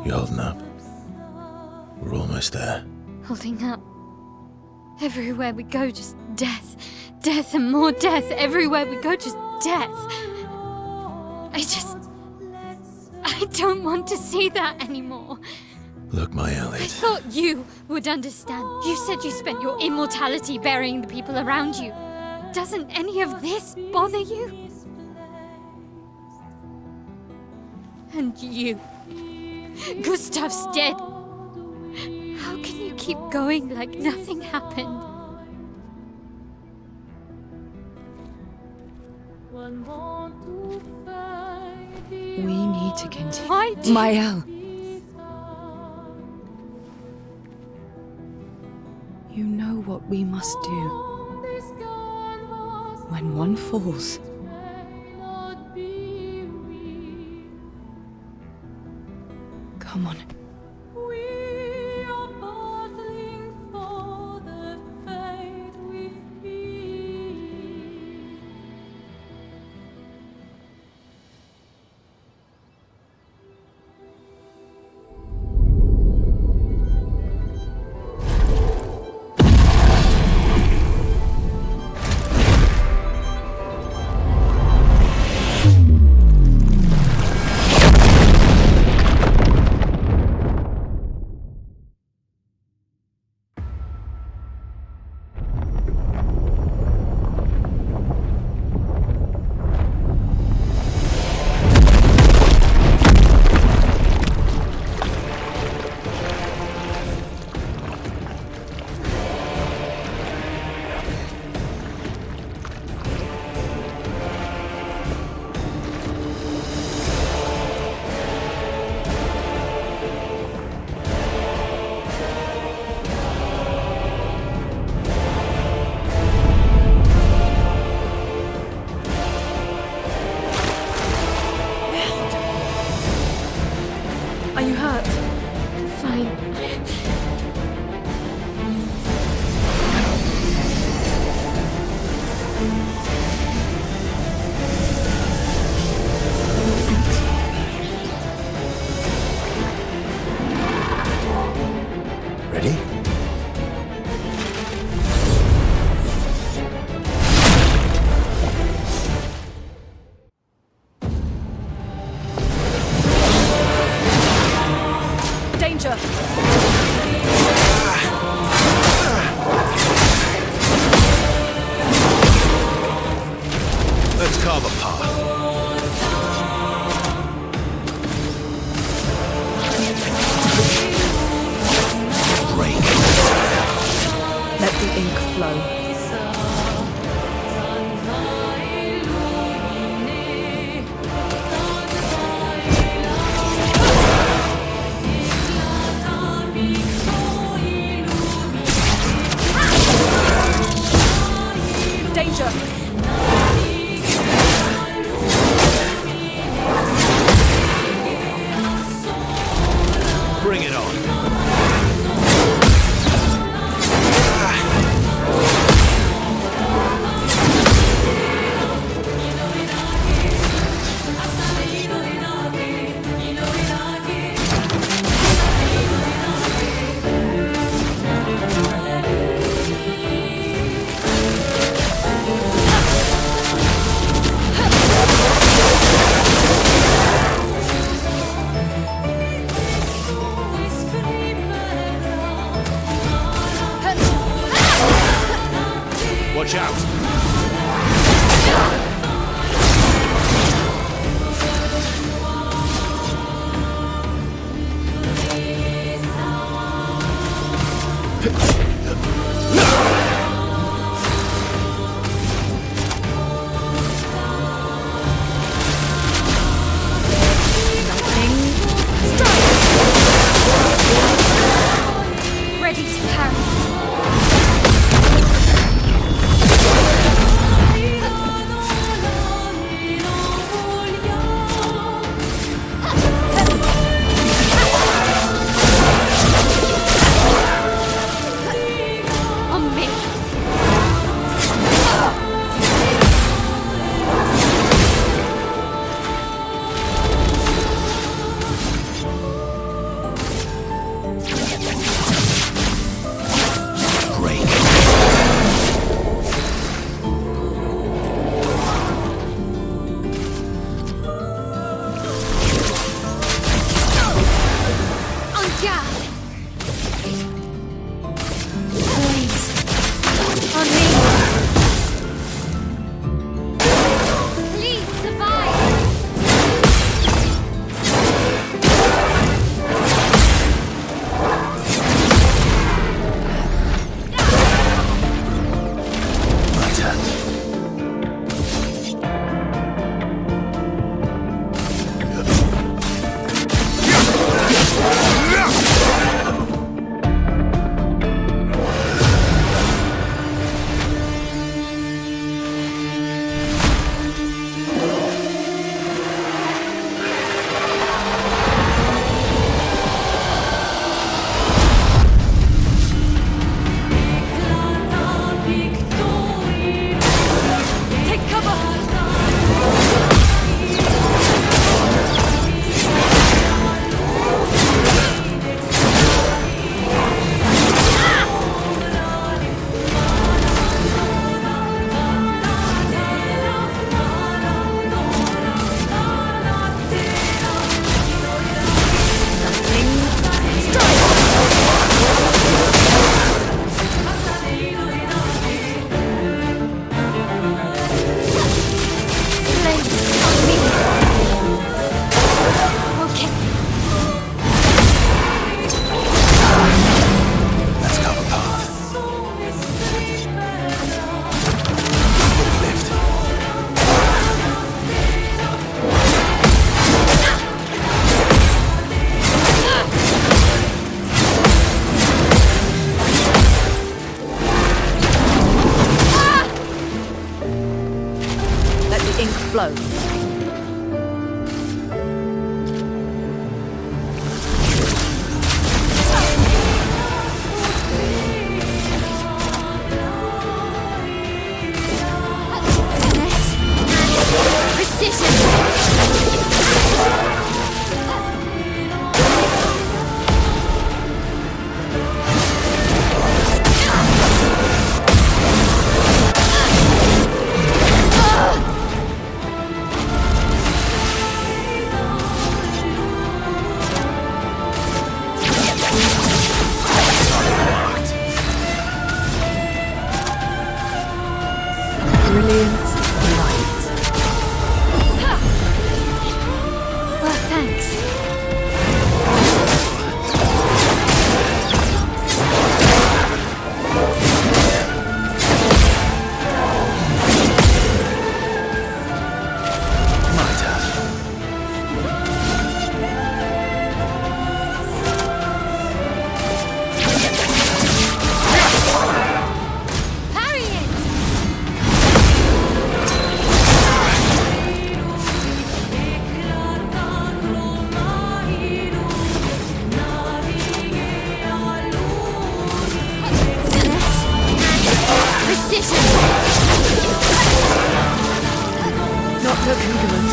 You holding up? We're almost there. Holding up. Everywhere we go, just death. Death and more death. Everywhere we go, just death. I don't want to see that anymore. Look, my I Elliot. thought you would understand. You said you spent your immortality burying the people around you. Doesn't any of this bother you? And you. Gustav's dead. How can you keep going like nothing happened? We need to continue. Why do Mael. You know what we must do. When one falls, come on. Are you hurt? Fine. Ready? Danger! Let's carve a path. Break. Let the ink flow. Danger! ink flow. Brilliant light. Well, thanks. My turn. Parry it! Precision! Not looking good.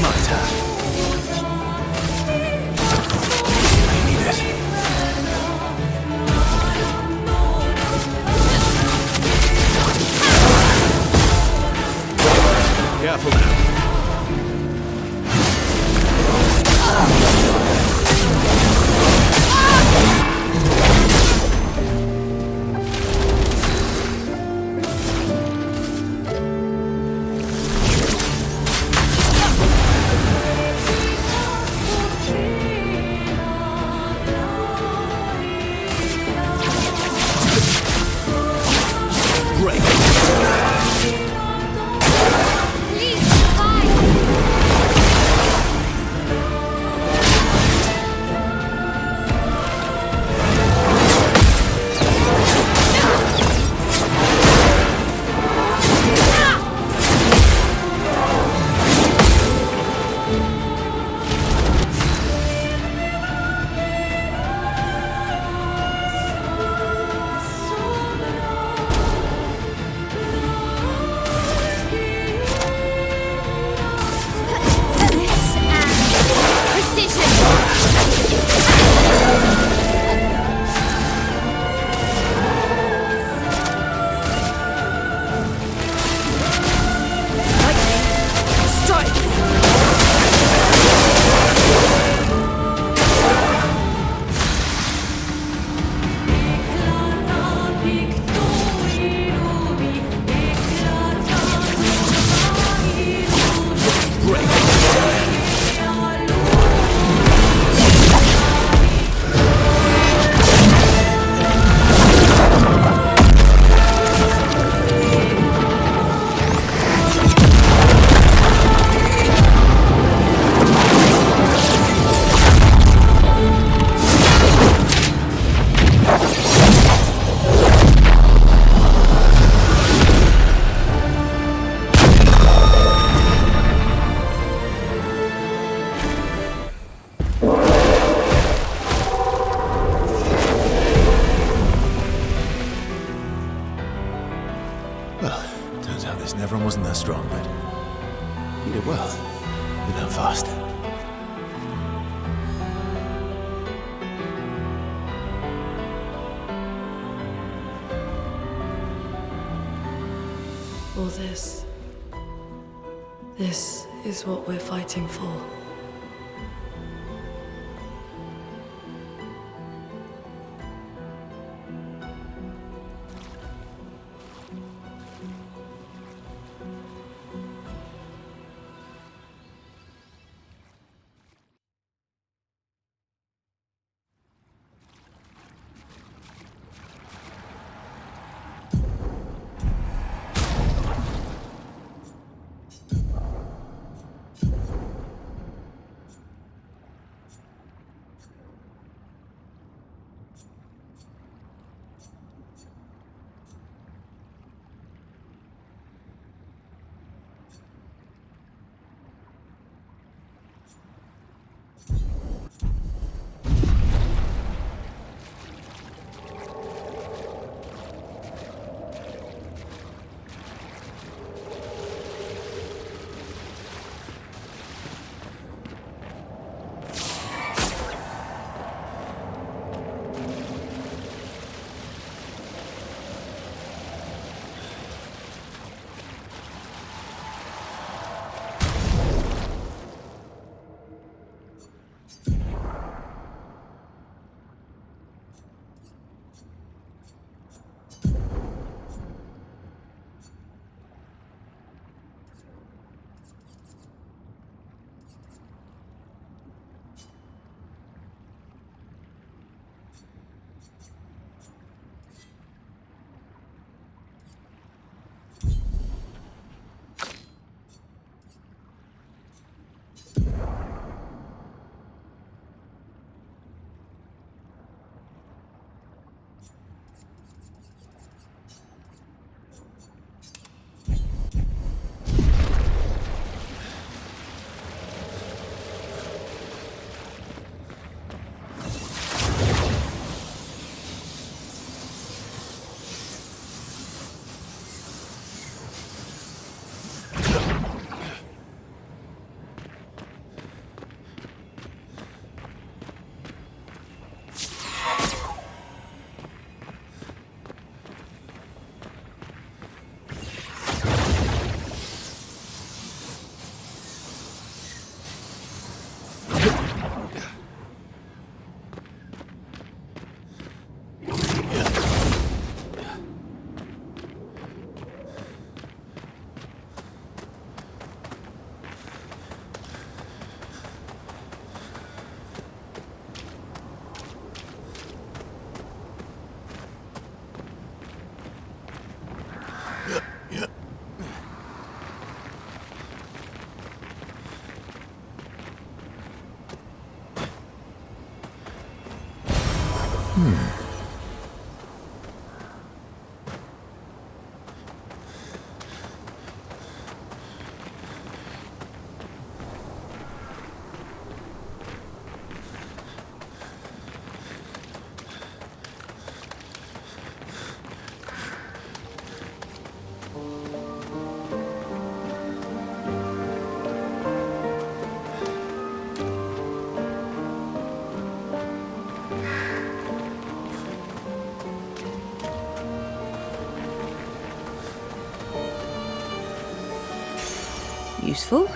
My turn. I need it. Careful now. Break. Please, fire! Well, turns out this Nevron wasn't that strong, but you did well. You learn fast. All this. This is what we're fighting for. Useful.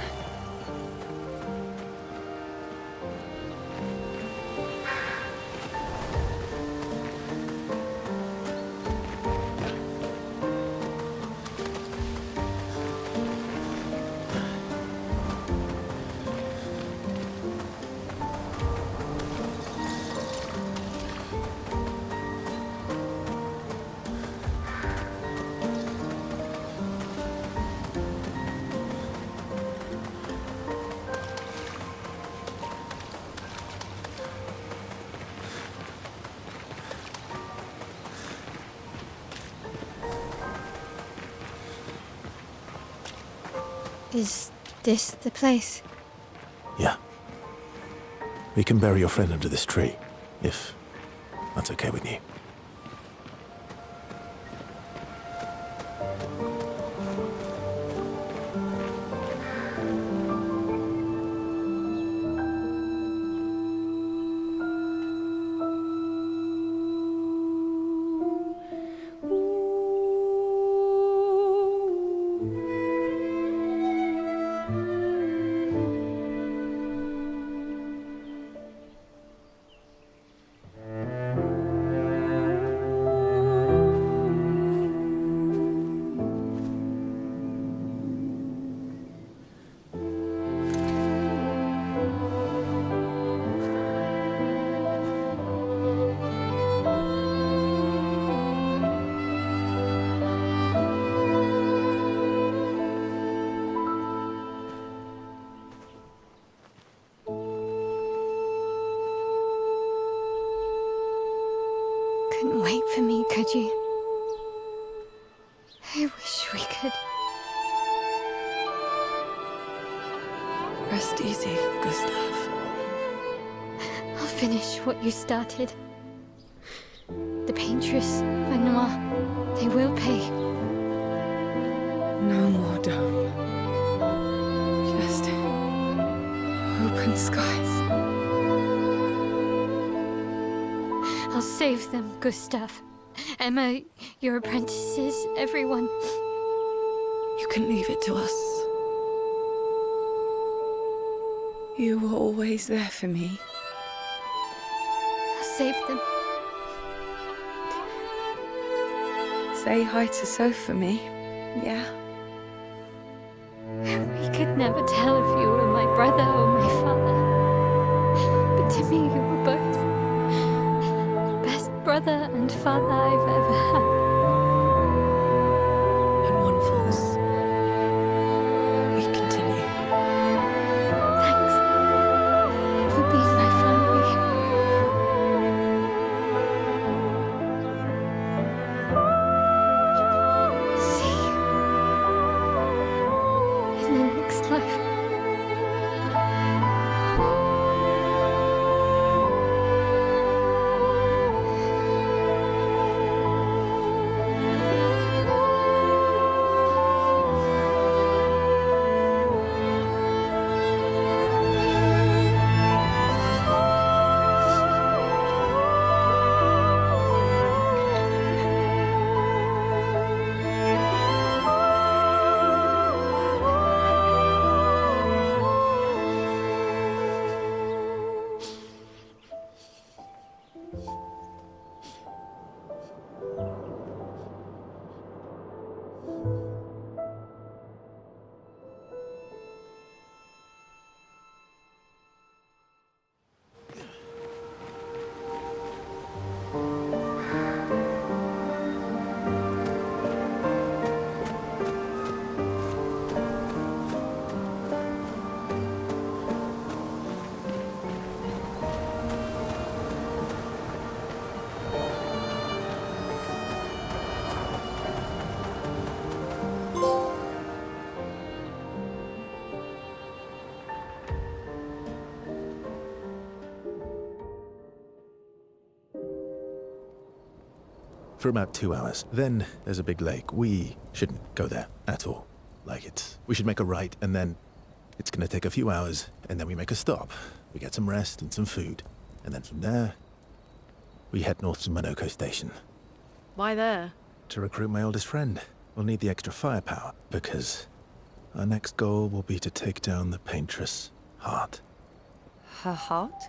Is this the place? Yeah. We can bury your friend under this tree, if that's okay with you. Couldn't wait for me, could you? I wish we could. Rest easy, Gustav. finish what you started. The paintress, Renoir, they will pay. No more dough. Just open skies. I'll save them, Gustav. Emma, your apprentices, everyone. You can leave it to us. You were always there for me. I'll save them. Say hi to Soph for me, yeah? We could never tell if you were my brother or my father. But to me, you were both. Best brother and father I've ever had. When one falls, we continue. Thanks for being my family. See you in the next life. For about 2 hours. Then there's a big lake. We shouldn't go there at all. We should make a right, and then it's gonna take a few hours, and then we make a stop. We get some rest and some food. And then from there, we head north to Monoko Station. Why there? To recruit my oldest friend. We'll need the extra firepower, because our next goal will be to take down the paintress' heart. Her heart?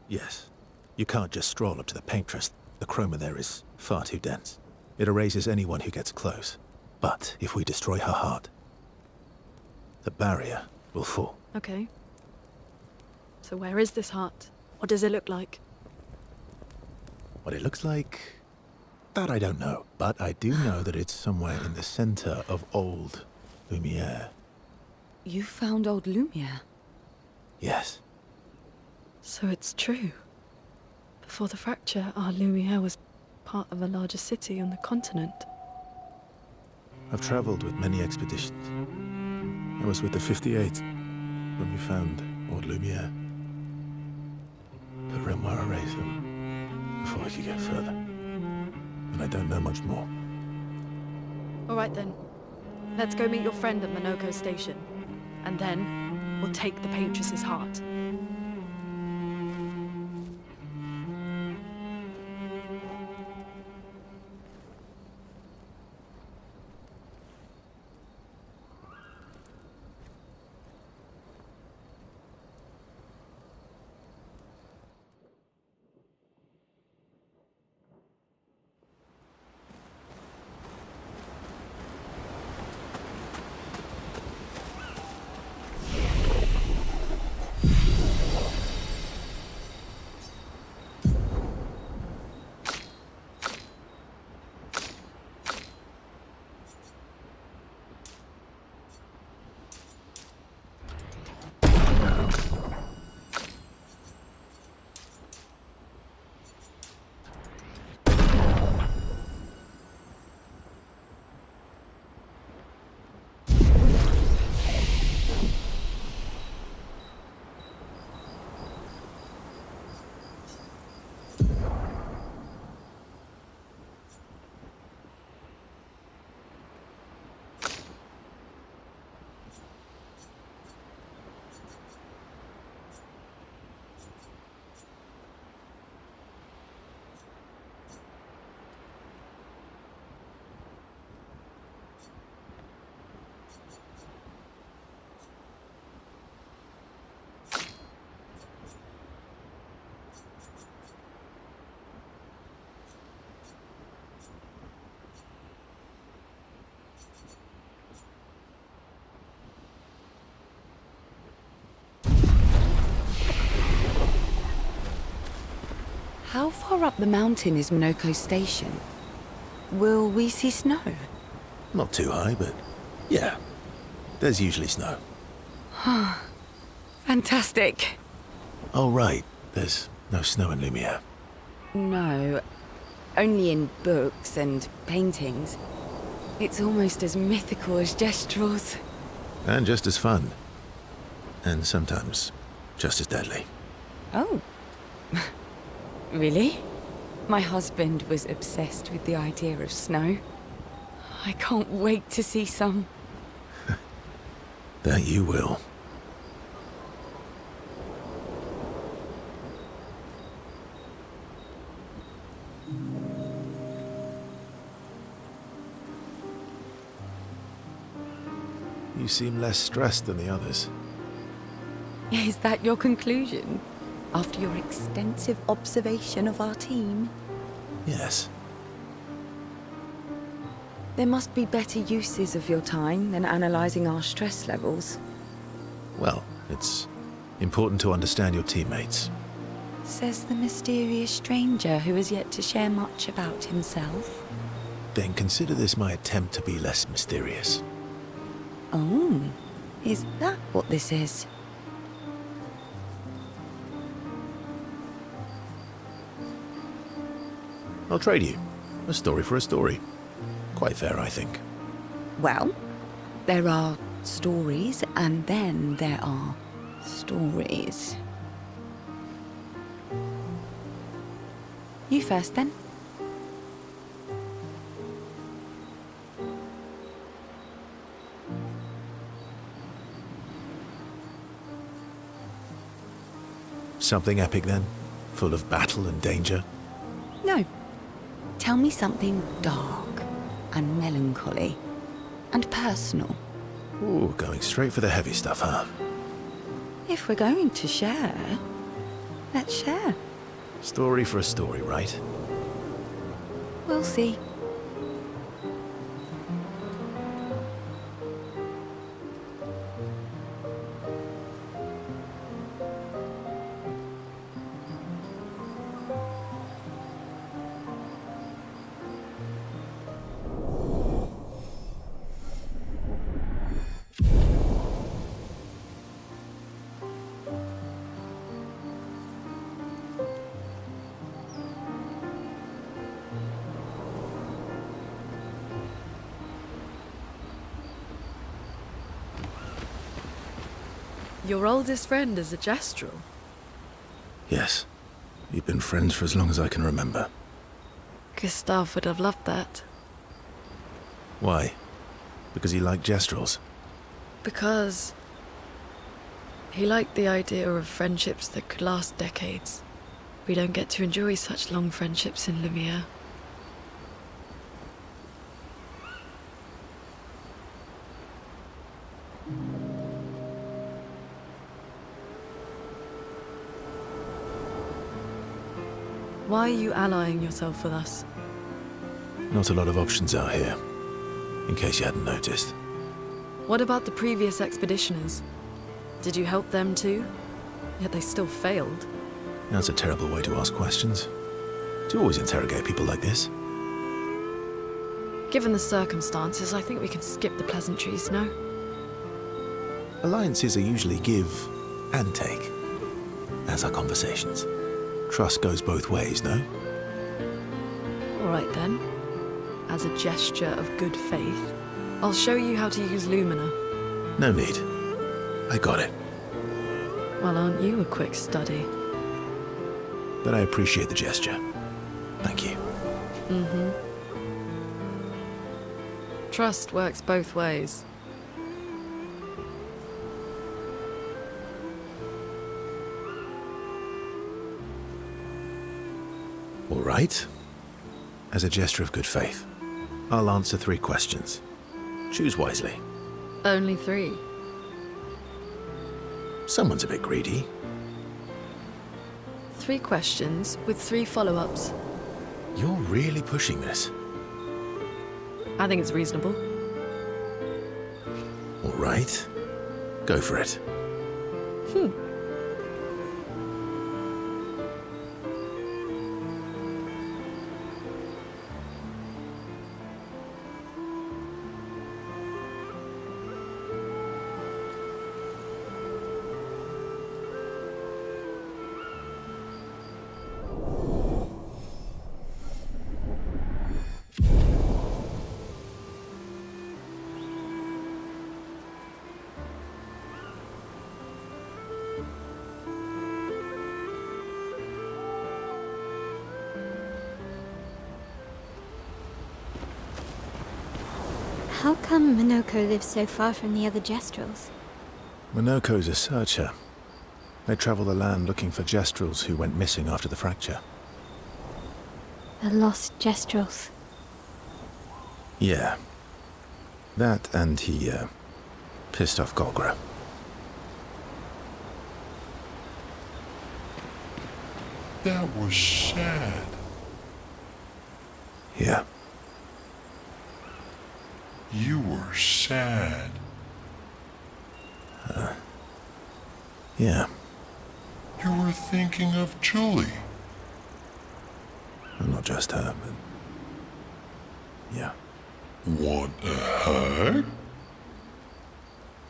Yes. You can't just stroll up to the paintress. The chroma there is far too dense. It erases anyone who gets close. But if we destroy her heart, the barrier will fall. Okay. So where is this heart? What does it look like? What it looks like, that I don't know. But I do know that it's somewhere in the center of old Lumiere. You found old Lumiere? Yes. So it's true. Before the fracture, our Lumiere was part of a larger city on the continent. I've traveled with many expeditions. I was with the 58th when we found old Lumiere. But Renoir erased them before I could get further. And I don't know much more. All right then. Let's go meet your friend at Monoko Station. And then, we'll take the paintress's heart. How far up the mountain is Minoko Station? Will we see snow? Not too high, but yeah. There's usually snow. Fantastic. Oh, right. There's no snow in Lumiere. No, only in books and paintings. It's almost as mythical as Gestrels. And just as fun. And sometimes just as deadly. Oh. Really? My husband was obsessed with the idea of snow. I can't wait to see some. That you will. You seem less stressed than the others. Is that your conclusion? After your extensive observation of our team? Yes. There must be better uses of your time than analysing our stress levels. Well, it's important to understand your teammates. Says the mysterious stranger who has yet to share much about himself. Then consider this my attempt to be less mysterious. Oh, is that what this is? I'll trade you. A story for a story. Quite fair, I think. Well, there are stories, and then there are stories. You first, then. Something epic, then? Full of battle and danger? No. Tell me something dark and melancholy and personal. Ooh, going straight for the heavy stuff, huh? If we're going to share, let's share. Story for a story, right? We'll see. Your oldest friend is a Gestrel. Yes. We've been friends for as long as I can remember. Gustav would have loved that. Why? Because he liked Gestrels? Because he liked the idea of friendships that could last decades. We don't get to enjoy such long friendships in Lumiere. Why are you allying yourself with us? Not a lot of options out here, in case you hadn't noticed. What about the previous expeditioners? Did you help them too? Yet they still failed. That's a terrible way to ask questions. Do you always interrogate people like this? Given the circumstances, I think we can skip the pleasantries, no? Alliances are usually give and take, as are conversations. Trust goes both ways, no? All right then. As a gesture of good faith, I'll show you how to use Lumina. No need. I got it. Well, aren't you a quick study? But I appreciate the gesture. Thank you. Mm-hmm. Trust works both ways. All right. As a gesture of good faith, I'll answer 3 questions. Choose wisely. Only 3. Someone's a bit greedy. 3 questions with 3 follow-ups. You're really pushing this. I think it's reasonable. All right. Go for it. How come Minoko lives so far from the other Jestrels? Minoko's a searcher. They travel the land looking for Jestrels who went missing after the fracture. The lost Jestrels. Yeah. That and he, pissed off Golgra. That was sad. Yeah. You were sad. Yeah. You were thinking of Julie. And not just her, but... yeah. Want a hug?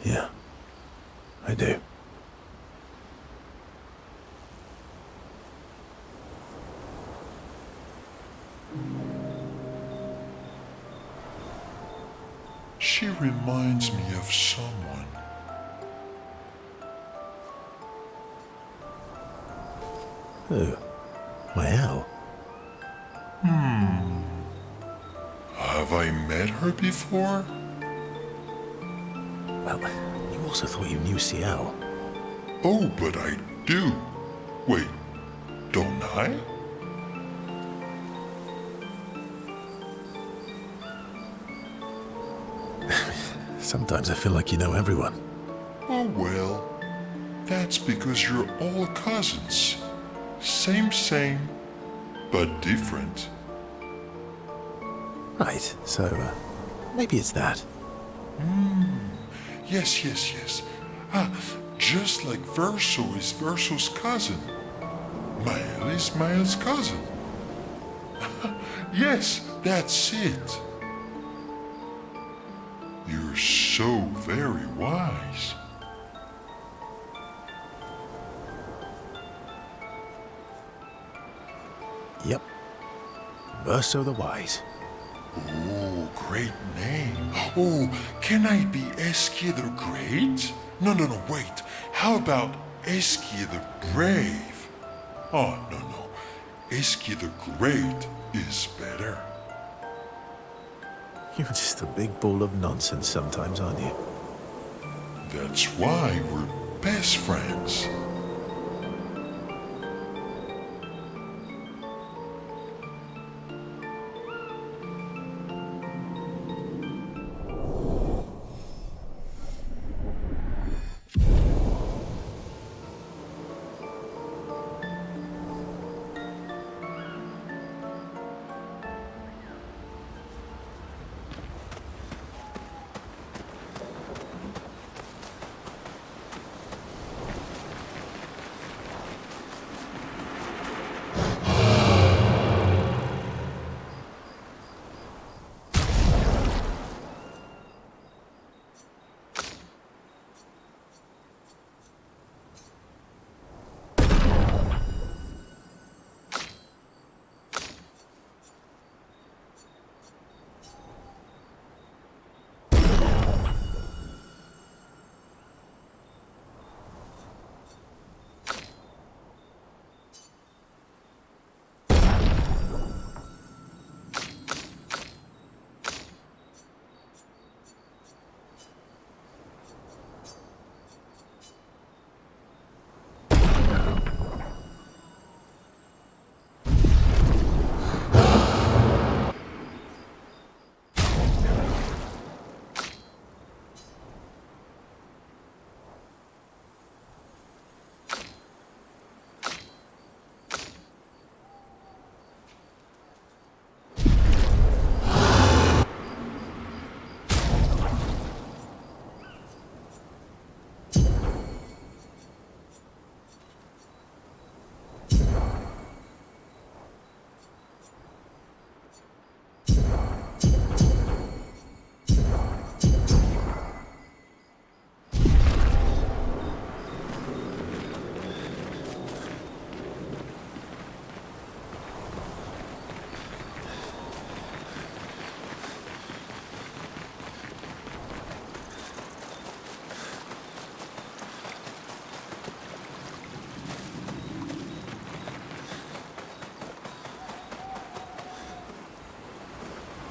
Yeah. I do. She reminds me of someone. Who? My Al? Have I met her before? Well, you also thought you knew CL. Oh, but I do. Wait, don't I? Sometimes I feel like you know everyone. Oh, well, that's because you're all cousins. Same, but different. Right, so, maybe it's that. Yes. Just like Verso is Verso's cousin. Mael is Mael's cousin. Yes, that's it. You're so very wise. Yep. Verso the Wise. Oh, great name. Oh, can I be Eskia the Great? No, wait. How about Eskia the Brave? Oh, no. Eskia the Great is better. You're just a big ball of nonsense sometimes, aren't you? That's why we're best friends.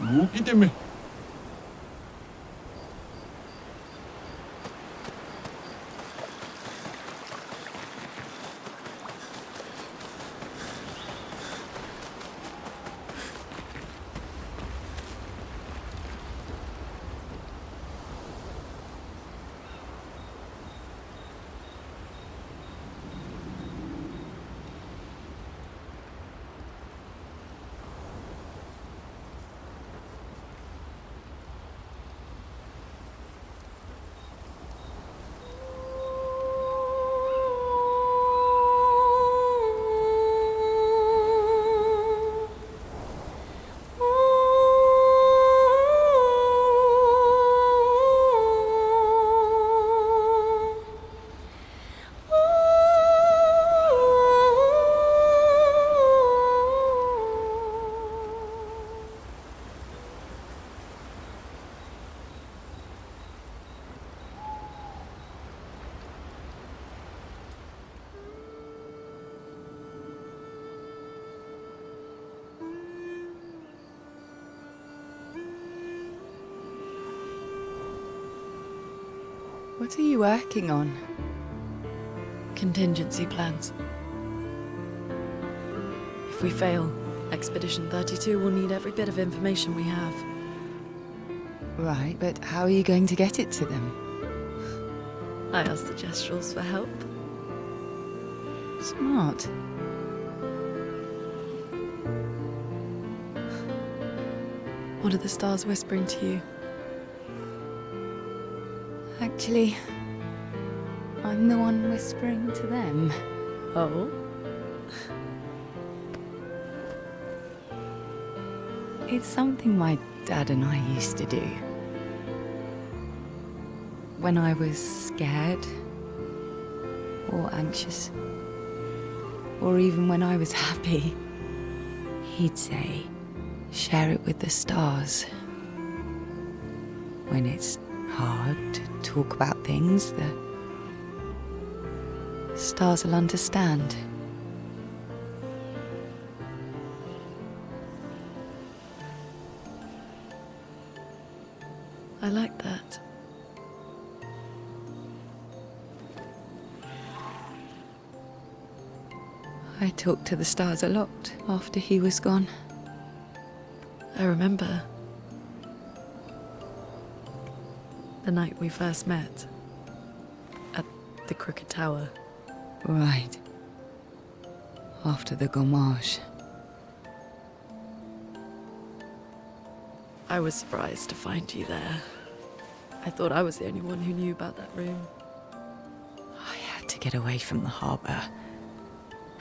무기 때문에 What are you working on? Contingency plans. If we fail, Expedition 32 will need every bit of information we have. Right, but how are you going to get it to them? I asked the Gestrals for help. Smart. What are the stars whispering to you? Actually, I'm the one whispering to them. Oh? It's something my dad and I used to do. When I was scared, or anxious, or even when I was happy, he'd say, share it with the stars. When it's hard to talk about things, the stars will understand. I like that. I talked to the stars a lot after he was gone. I remember the night we first met at the Crooked Tower. Right. After the gommage. I was surprised to find you there. I thought I was the only one who knew about that room. I had to get away from the harbour.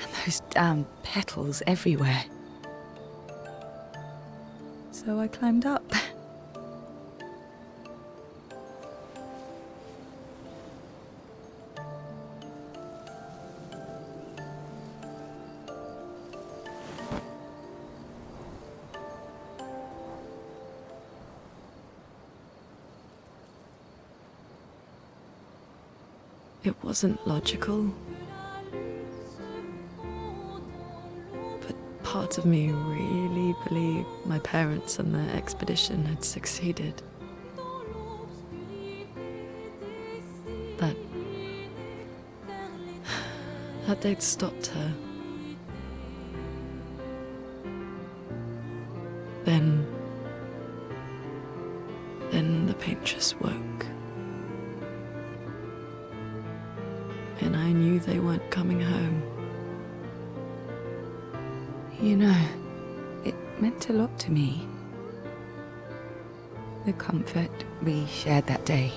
And those damn petals everywhere. So I climbed up. It wasn't logical. But part of me really believed my parents and their expedition had succeeded. That they'd stopped her. Then the paintress woke. And I knew they weren't coming home. You know, it meant a lot to me. The comfort we shared that day.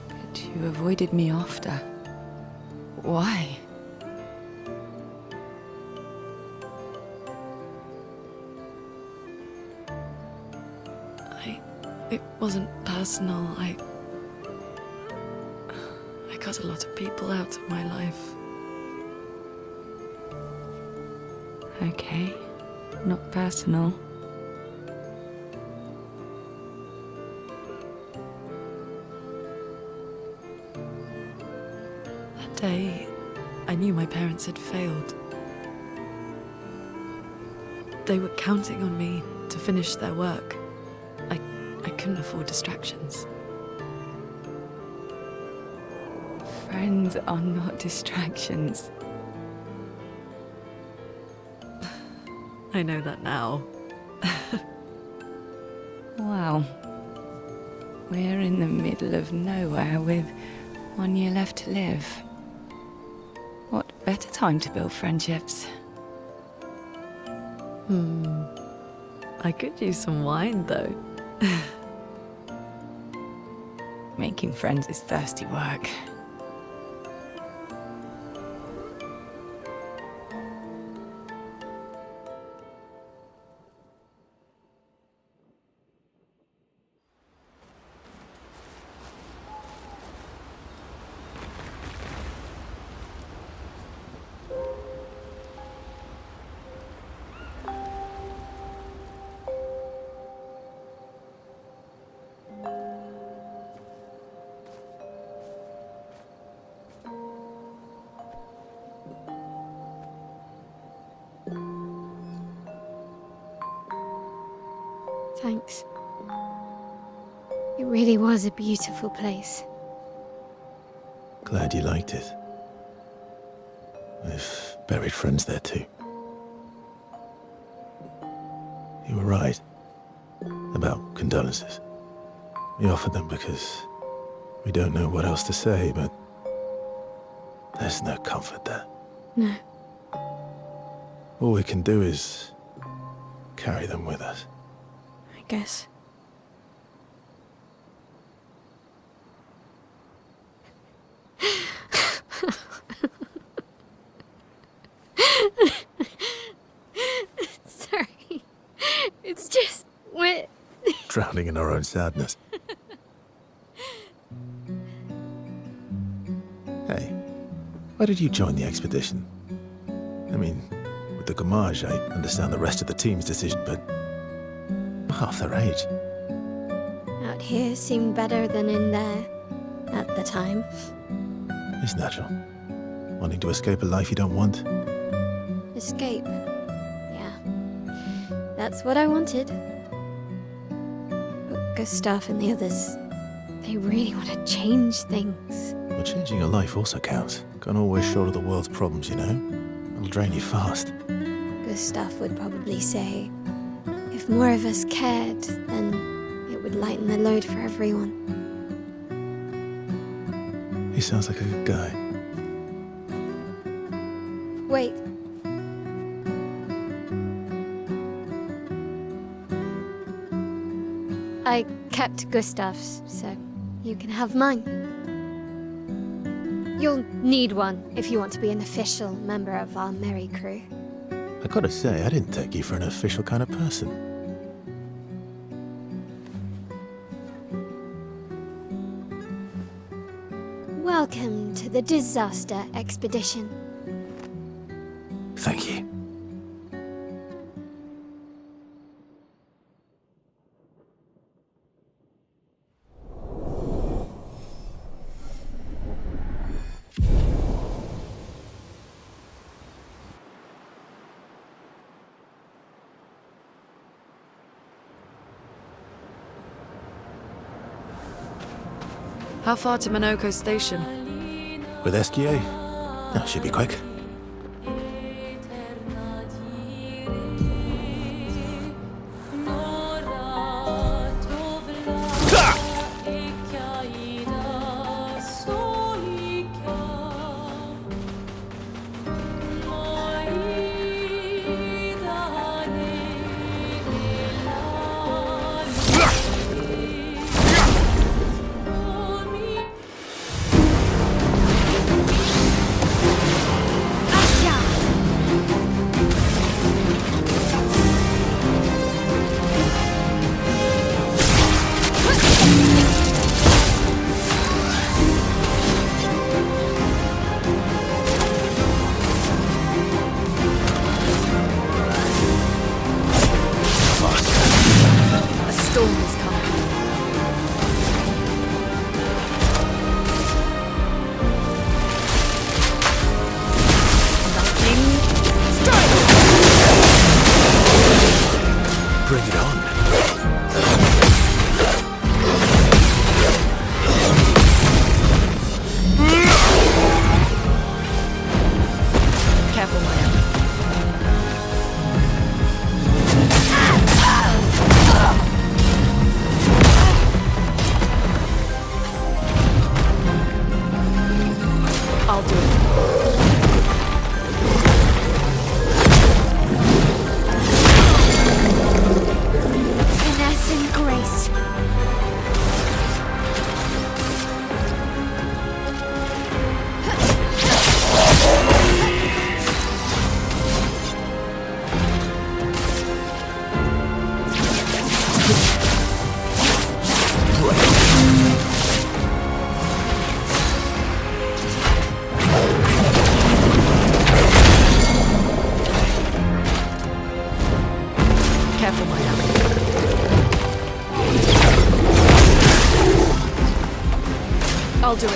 But you avoided me after. Why? It wasn't personal. I cut a lot of people out of my life. Okay, not personal. That day, I knew my parents had failed. They were counting on me to finish their work. I couldn't afford distractions. Friends are not distractions. I know that now. Wow. We're in the middle of nowhere with 1 year left to live. What better time to build friendships? I could use some wine, though. Making friends is thirsty work. Thanks. It really was a beautiful place. Glad you liked it. We've buried friends there too. You were right about condolences. We offered them because we don't know what else to say, but there's no comfort there. No. All we can do is carry them with us. I guess. Sorry. It's just wet. Drowning in our own sadness. Hey, why did you join the expedition? I mean, with the Gommage, I understand the rest of the team's decision, but half their age. Out here seemed better than in there at the time. It's natural. Wanting to escape a life you don't want. Escape. Yeah. That's what I wanted. But Gustav and the others, they really want to change things. Well, changing your life also counts. Can't always shoulder the world's problems, you know? It'll drain you fast. Gustav would probably say, if more of us cared, then it would lighten the load for everyone. He sounds like a good guy. Wait. I kept Gustav's, so you can have mine. You'll need one if you want to be an official member of our merry crew. I gotta say, I didn't take you for an official kind of person. Welcome to the disaster expedition. Thank you. How far to Minoko Station? With SGA? That should be quick. Bring it on. Careful, Maya. I'll do it. Finesse and grace. Careful, Maya. I'll do it.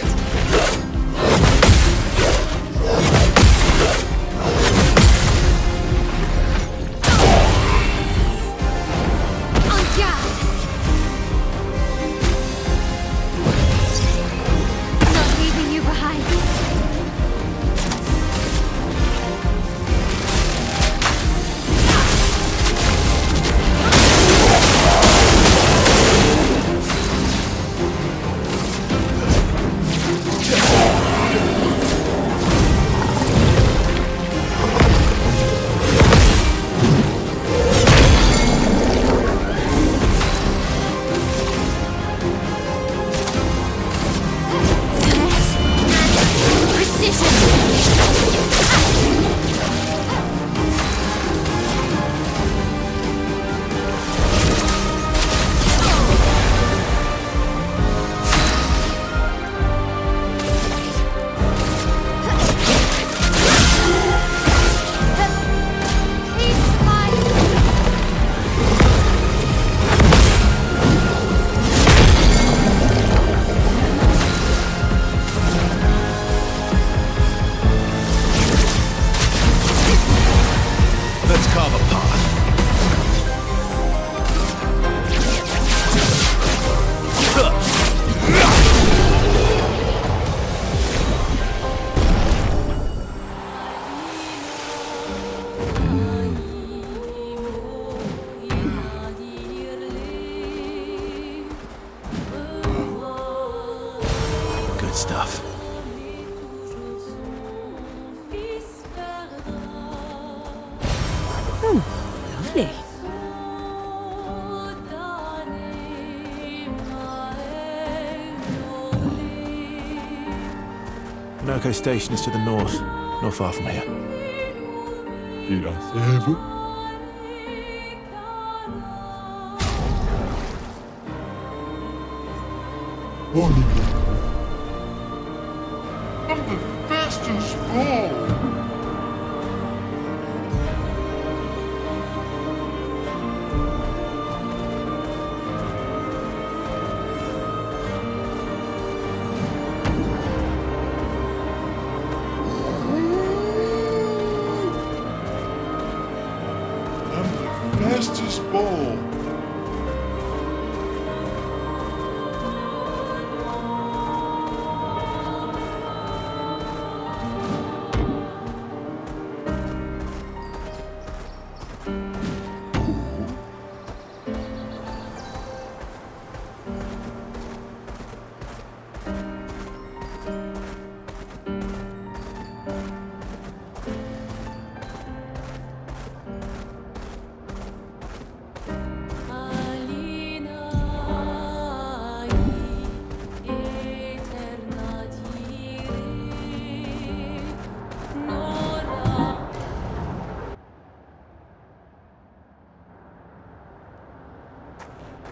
On guard. Not leaving you behind. stuff. Lovely. Minoko Station is to the north, not far from here. I'm the fastest ball. I'm the fastest ball.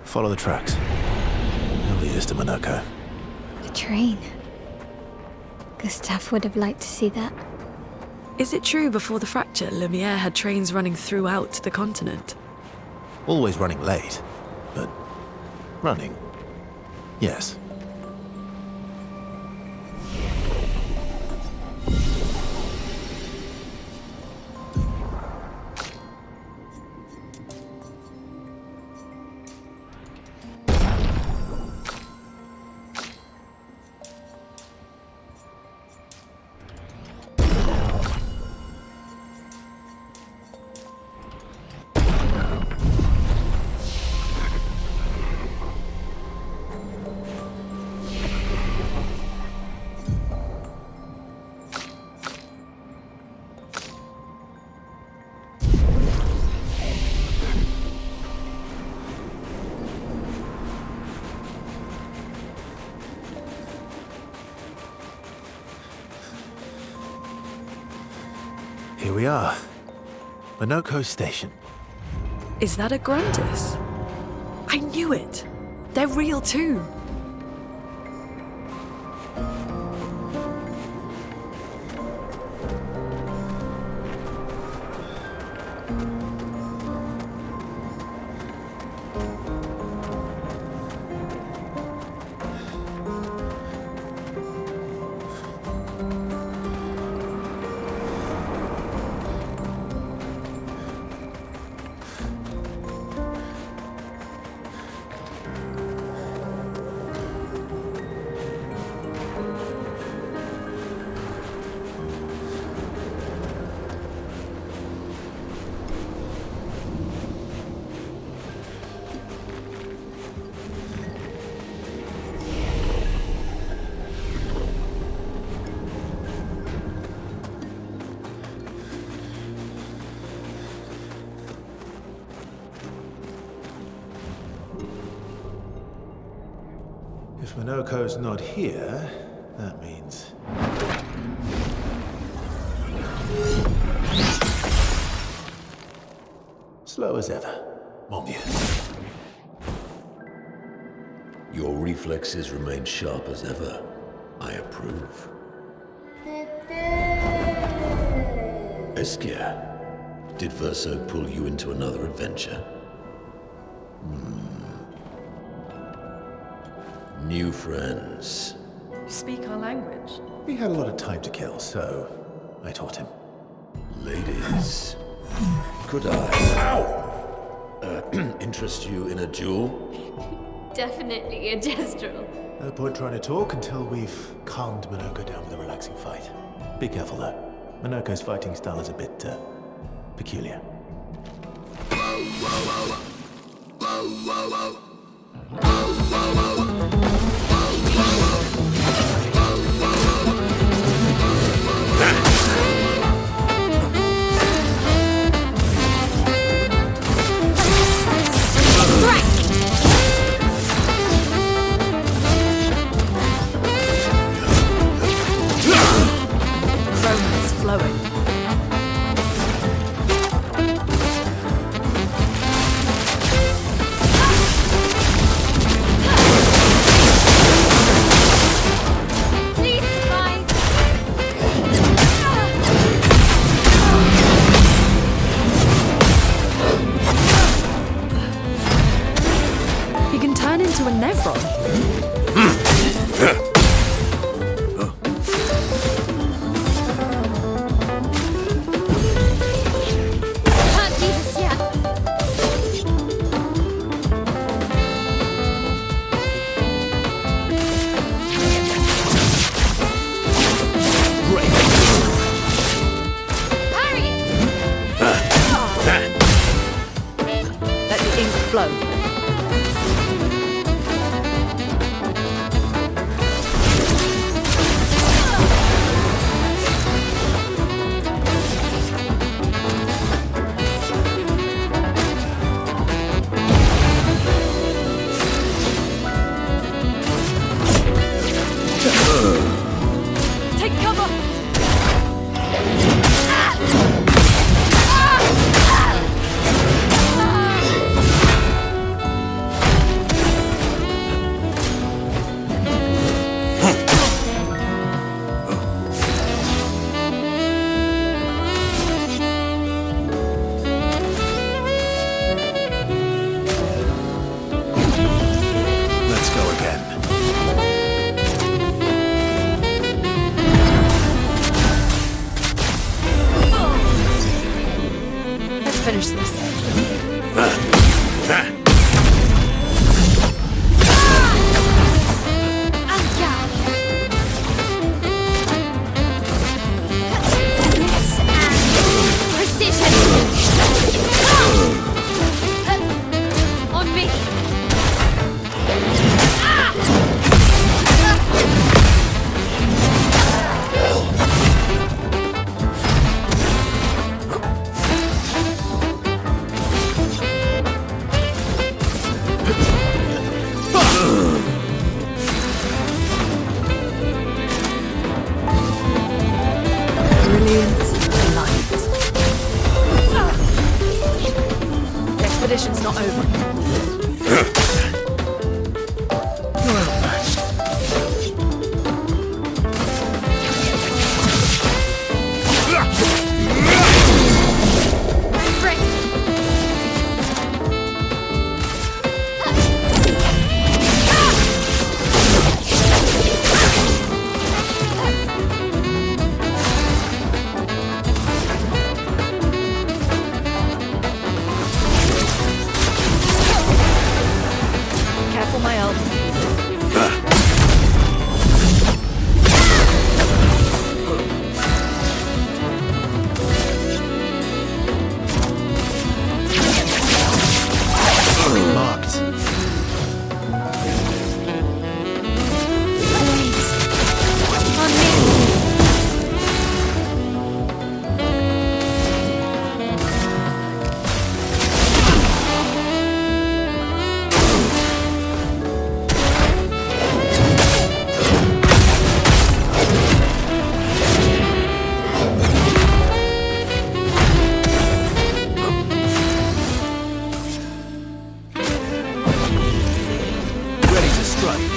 Follow the tracks. They'll lead us to Minoko. A train. Gustav would have liked to see that. Is it true before the fracture, Lumiere had trains running throughout the continent? Always running late, but running. Yes. Here we are. Minoko Station. Is that a Grandis? I knew it! They're real too! If Minoko's not here, that means... slow as ever, mon vieux. Your reflexes remain sharp as ever. I approve. Esquire, did Verso pull you into another adventure? New friends. You speak our language? He had a lot of time to kill, so I taught him. Ladies, could I interest you in a duel? Definitely a gestural. No point trying to talk until we've calmed Minoko down with a relaxing fight. Be careful though. Minoko's fighting style is a bit, peculiar. from? Can't do this yet. Harry! Let the ink flow. Take cover! Let's go again. Let's finish this. Precision! On me! Brilliant light. The expedition's not over. You're outmatched. Break! Careful, my elbow. Marked. On me! Ready to strike.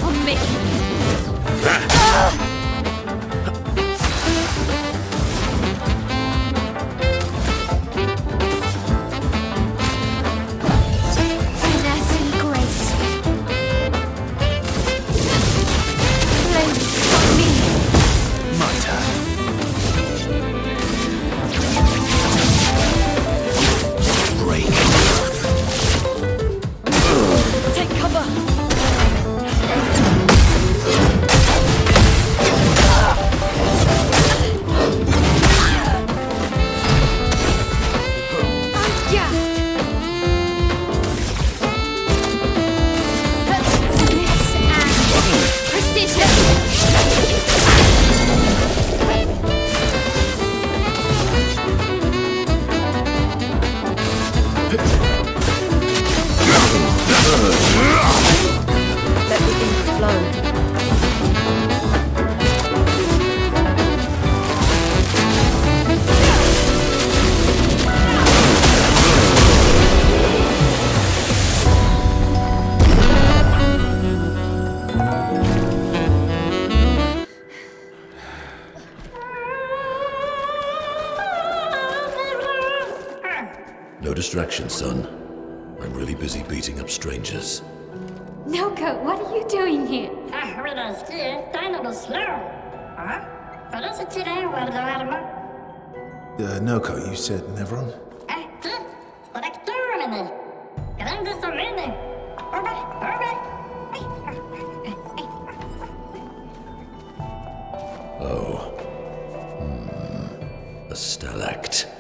On me! Finesse and grace. Flames on me! My turn. Break. Take cover! Yeah! Finesse and precision! Let the ink flow. distraction, son. I'm really busy beating up strangers. Noko, what are you doing here? Noko, you said Nevron? Oh. A stalact.